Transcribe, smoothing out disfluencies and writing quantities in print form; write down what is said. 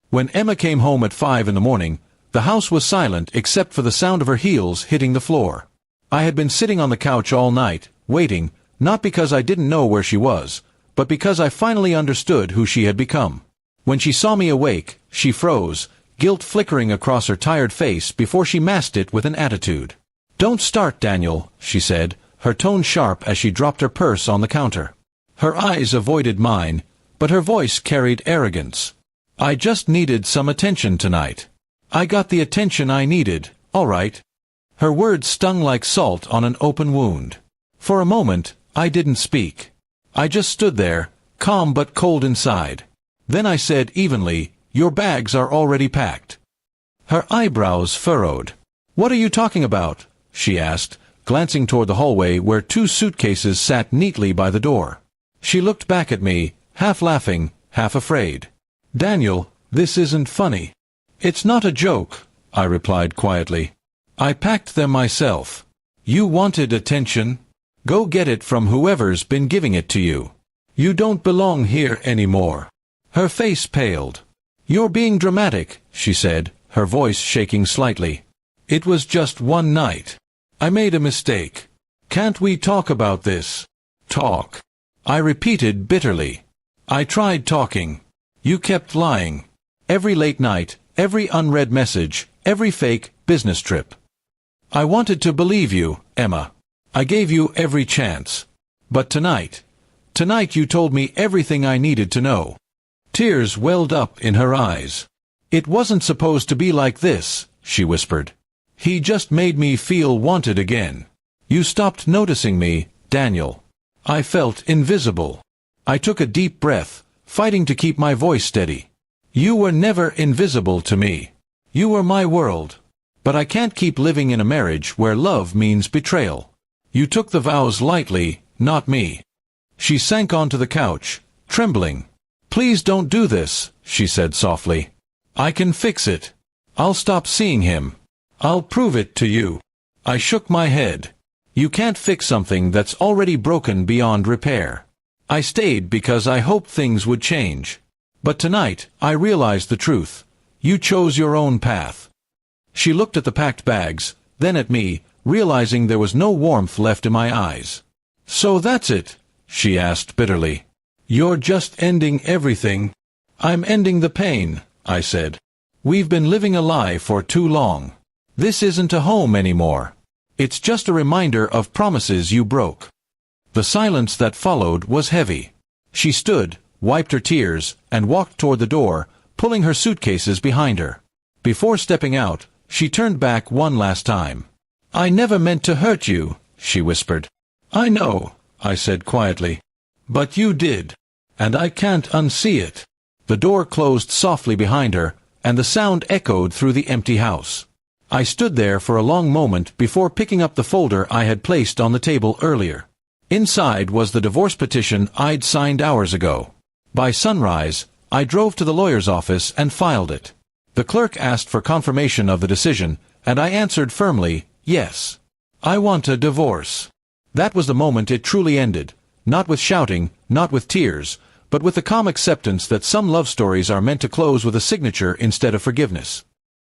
When Emma came home at 5 in the morning, the house was silent except for the sound of her heels hitting the floor. I had been sitting on the couch all night, waiting, not because I didn't know where she was, but because I finally understood who she had become. When she saw me awake, she froze, guilt flickering across her tired face before she masked it with an attitude. "Don't start, Daniel," she said, her tone sharp as she dropped her purse on the counter. Her eyes avoided mine, but her voice carried arrogance. "I just needed some attention tonight. I got the attention I needed, all right." Her words stung like salt on an open wound. For a moment, I didn't speak. I just stood there, calm but cold inside. Then I said evenly, "Your bags are already packed." Her eyebrows furrowed. "What are you talking about?" she asked, glancing toward the hallway where 2 suitcases sat neatly by the door. She looked back at me, half laughing, half afraid. "Daniel, this isn't funny." "It's not a joke," I replied quietly. "I packed them myself. You wanted attention? Go get it from whoever's been giving it to you. You don't belong here anymore." Her face paled. "You're being dramatic," she said, her voice shaking slightly. "It was just one night. I made a mistake. Can't we talk about this?" "Talk?" I repeated bitterly. "I tried talking. You kept lying. Every late night, every unread message, every fake business trip. I wanted to believe you, Emma. I gave you every chance. But tonight you told me everything I needed to know." Tears welled up in her eyes. "It wasn't supposed to be like this," she whispered. "He just made me feel wanted again. You stopped noticing me, Daniel. I felt invisible." I took a deep breath, fighting to keep my voice steady. "You were never invisible to me. You were my world. But I can't keep living in a marriage where love means betrayal. You took the vows lightly, not me." She sank onto the couch, trembling. "Please don't do this," she said softly. "I can fix it. I'll stop seeing him. I'll prove it to you." I shook my head. "You can't fix something that's already broken beyond repair." I stayed because I hoped things would change. But tonight, I realized the truth. You chose your own path. She looked at the packed bags, then at me, realizing there was no warmth left in my eyes. "So that's it?" she asked bitterly. "You're just ending everything?" "I'm ending the pain," I said. "We've been living a lie for too long. This isn't a home anymore. It's just a reminder of promises you broke." The silence that followed was heavy. She stood, wiped her tears, and walked toward the door, pulling her suitcases behind her. Before stepping out, she turned back one last time. "I never meant to hurt you," she whispered. "I know," I said quietly. "But you did. And I can't unsee it." The door closed softly behind her, and the sound echoed through the empty house. I stood there for a long moment before picking up the folder I had placed on the table earlier. Inside was the divorce petition I'd signed hours ago. By sunrise, I drove to the lawyer's office and filed it. The clerk asked for confirmation of the decision, and I answered firmly, "Yes. I want a divorce." That was the moment it truly ended, not with shouting, not with tears, but with the calm acceptance that some love stories are meant to close with a signature instead of forgiveness.